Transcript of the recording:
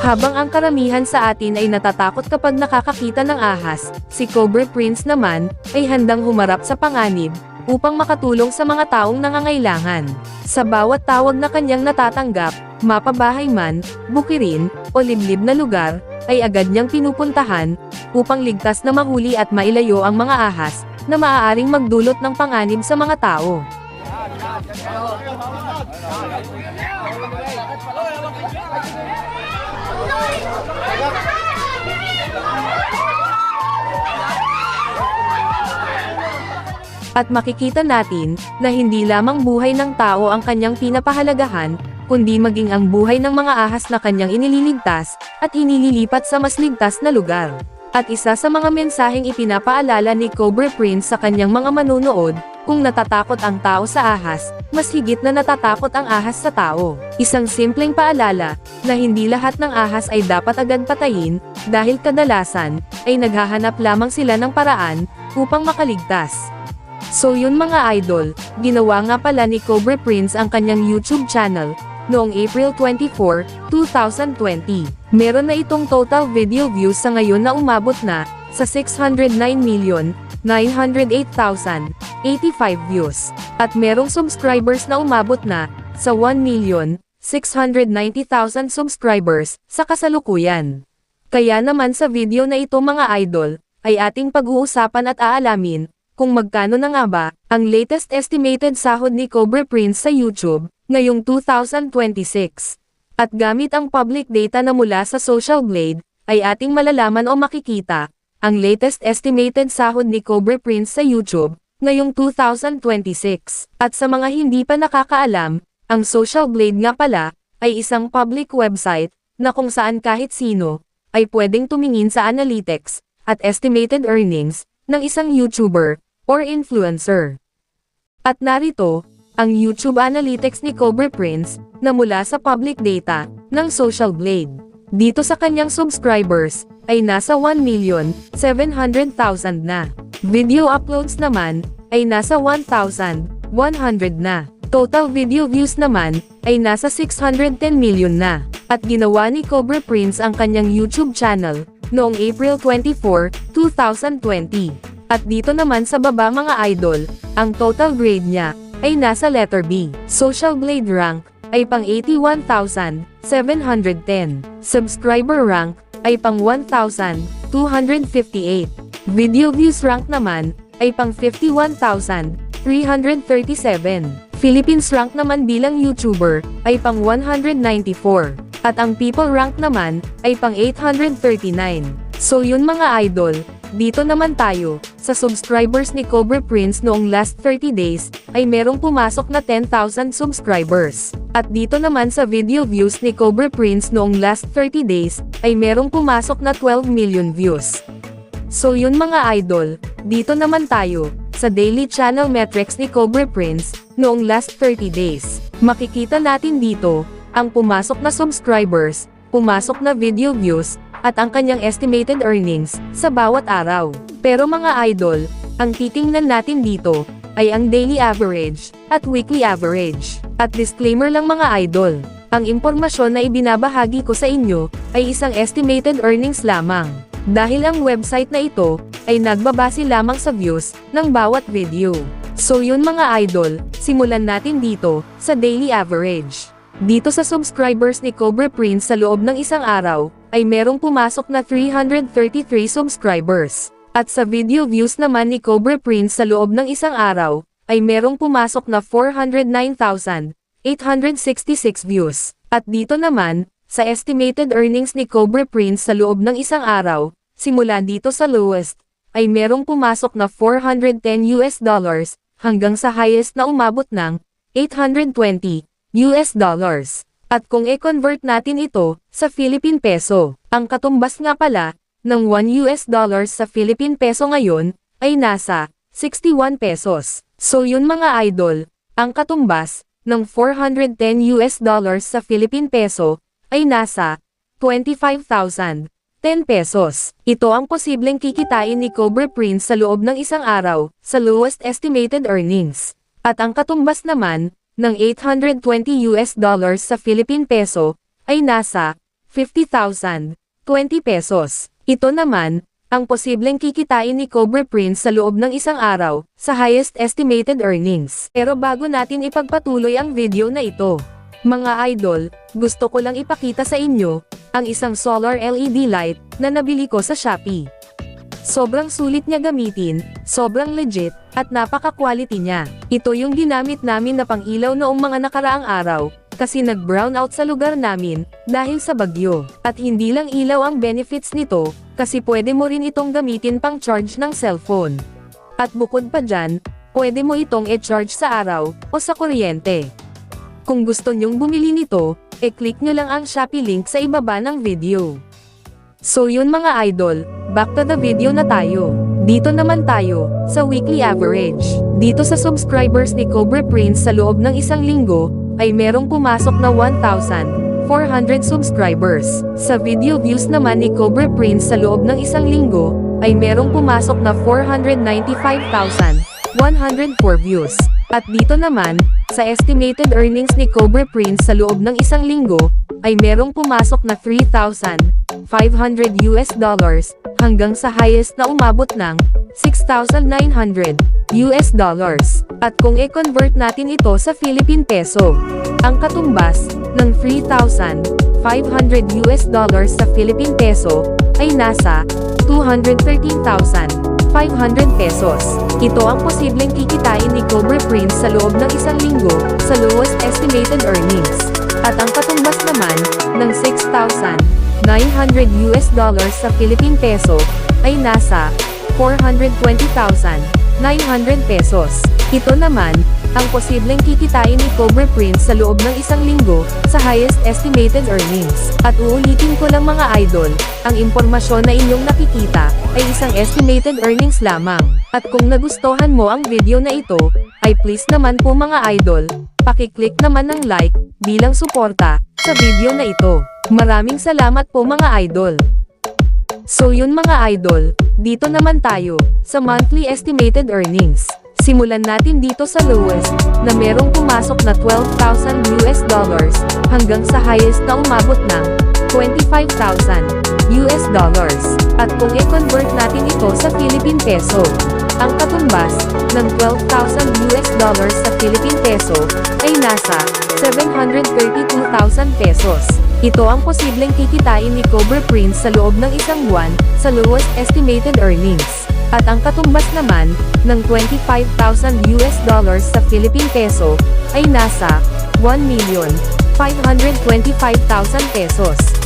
Habang ang karamihan sa atin ay natatakot kapag nakakakita ng ahas, si Cobra Prince naman, ay handang humarap sa panganib, upang makatulong sa mga taong nangangailangan. Sa bawat tawag na kanyang natatanggap, mapabahay man, bukirin, o liblib na lugar, ay agad niyang pinupuntahan, upang ligtas na mahuli at mailayo ang mga ahas, na maaaring magdulot ng panganib sa mga tao. At makikita natin, na hindi lamang buhay ng tao ang kanyang pinapahalagahan, kundi maging ang buhay ng mga ahas na kanyang inililigtas, at inililipat sa mas ligtas na lugar. At isa sa mga mensaheng ipinapaalala ni Cobra Prince sa kanyang mga manonood, kung natatakot ang tao sa ahas, mas higit na natatakot ang ahas sa tao. Isang simpleng paalala, na hindi lahat ng ahas ay dapat agad patayin, dahil kadalasan, ay naghahanap lamang sila ng paraan, upang makaligtas. So yun mga idol, ginawa nga pala ni Cobra Prince ang kanyang YouTube channel, noong April 24, 2020. Meron na itong total video views sa ngayon na umabot na, sa 609,908,085 views. At merong subscribers na umabot na, sa 1,690,000 subscribers, sa kasalukuyan. Kaya naman sa video na ito mga idol, ay ating pag-uusapan at aalamin, kung magkano na nga ba, ang latest estimated sahod ni Cobra Prince sa YouTube, ngayong 2026. At gamit ang public data na mula sa Social Blade, ay ating malalaman o makikita, ang latest estimated sahod ni Cobra Prince sa YouTube, ngayong 2026. At sa mga hindi pa nakakaalam, ang Social Blade nga pala, ay isang public website, na kung saan kahit sino, ay pwedeng tumingin sa analytics, at estimated earnings, ng isang YouTuber, or influencer. At narito, ang YouTube Analytics ni Cobra Prince, na mula sa public data, ng Social Blade. Dito sa kanyang subscribers, ay nasa 1,700,000 na. Video uploads naman, ay nasa 1,100 na. Total video views naman, ay nasa 610 million na. At ginawa ni Cobra Prince ang kanyang YouTube channel, noong April 24, 2020. At dito naman sa baba mga idol, ang total grade niya, ay nasa letter B. Social Blade rank, ay pang 81,710. Subscriber rank, ay pang 1,258. Video views rank naman, ay pang 51,337. Philippines rank naman bilang YouTuber, ay pang 194. At ang people rank naman, ay pang 839. So yun mga idol, dito naman tayo, sa subscribers ni Cobra Prince noong last 30 days, ay merong pumasok na 10,000 subscribers. At dito naman sa video views ni Cobra Prince noong last 30 days, ay merong pumasok na 12 million views. So yun mga idol, dito naman tayo, sa daily channel metrics ni Cobra Prince, noong last 30 days. Makikita natin dito, ang pumasok na subscribers, pumasok na video views, at ang kanyang estimated earnings, sa bawat araw. Pero mga idol, ang titingnan natin dito, ay ang daily average, at weekly average. At disclaimer lang mga idol, ang impormasyon na ibinabahagi ko sa inyo, ay isang estimated earnings lamang. Dahil ang website na ito, ay nagbabase lamang sa views, ng bawat video. So yun mga idol, simulan natin dito, sa daily average. Dito sa subscribers ni Cobra Prince sa loob ng isang araw, ay merong pumasok na 333 subscribers. At sa video views naman ni Cobra Prince sa loob ng isang araw, ay merong pumasok na 409,866 views. At dito naman, sa estimated earnings ni Cobra Prince sa loob ng isang araw, simula dito sa lowest, ay merong pumasok na $410 hanggang sa highest na umabot ng $820. At kung i-convert natin ito, sa Philippine Peso, ang katumbas nga pala, ng $1 sa Philippine Peso ngayon, ay nasa, 61 pesos. So yun mga idol, ang katumbas, ng $410 sa Philippine Peso, ay nasa, 25,010 pesos. Ito ang posibleng kikitain ni Cobra Prince sa loob ng isang araw, sa lowest estimated earnings. At ang katumbas naman, ng $820 sa Philippine Peso, ay nasa 50,000, 20 pesos. Ito naman, ang posibleng kikitain ni Cobra Prince sa loob ng isang araw, sa highest estimated earnings. Pero bago natin ipagpatuloy ang video na ito, mga idol, gusto ko lang ipakita sa inyo, ang isang solar LED light, na nabili ko sa Shopee. Sobrang sulit niya gamitin, sobrang legit, at napaka-quality niya. Ito yung ginamit namin na pang-ilaw noong mga nakaraang araw, kasi nag-brown out sa lugar namin, dahil sa bagyo. At hindi lang ilaw ang benefits nito, kasi pwede mo rin itong gamitin pang charge ng cellphone. At bukod pa dyan, pwede mo itong e-charge sa araw, o sa kuryente. Kung gusto nyong bumili nito, e-click nyo lang ang Shopee link sa ibaba ng video. So yun mga idol, back to the video na tayo. Dito naman tayo, sa weekly average. Dito sa subscribers ni Cobra Prince sa loob ng isang linggo, ay merong pumasok na 1,400 subscribers. Sa video views naman ni Cobra Prince sa loob ng isang linggo, ay merong pumasok na 495,104 views. At dito naman, sa estimated earnings ni Cobra Prince sa loob ng isang linggo, ay merong pumasok na $3,500 hanggang sa highest na umabot ng $6,900. At kung i-convert natin ito sa Philippine peso, ang katumbas ng $3,500 sa Philippine peso ay nasa 213,500 pesos. Ito ang posibleng kikitain ni Cobra Prince sa loob ng isang linggo sa lowest estimated earnings. At ang katumbas naman ng $6,900 sa Philippine peso ay nasa 420,900 pesos. Ito naman, ang posibleng kikitain ni Cobra Prince sa loob ng isang linggo, sa highest estimated earnings. At uulitin ko lang mga idol, ang impormasyon na inyong nakikita, ay isang estimated earnings lamang. At kung nagustuhan mo ang video na ito, ay please naman po mga idol, pakiclick naman ng like, bilang suporta, sa video na ito. Maraming salamat po mga idol. So yun mga idol, dito naman tayo, sa monthly estimated earnings. Simulan natin dito sa lowest, na merong pumasok na $12,000 hanggang sa highest na umabot ng $25,000. At kung i-convert natin ito sa Philippine peso, ang katumbas ng $12,000 sa Philippine peso ay nasa 732,000 pesos. Ito ang posibleng kikitain ni Cobra Prince sa loob ng isang buwan, sa lowest estimated earnings. At ang katumbas naman, ng $25,000 sa Philippine peso, ay nasa 1,525,000 pesos.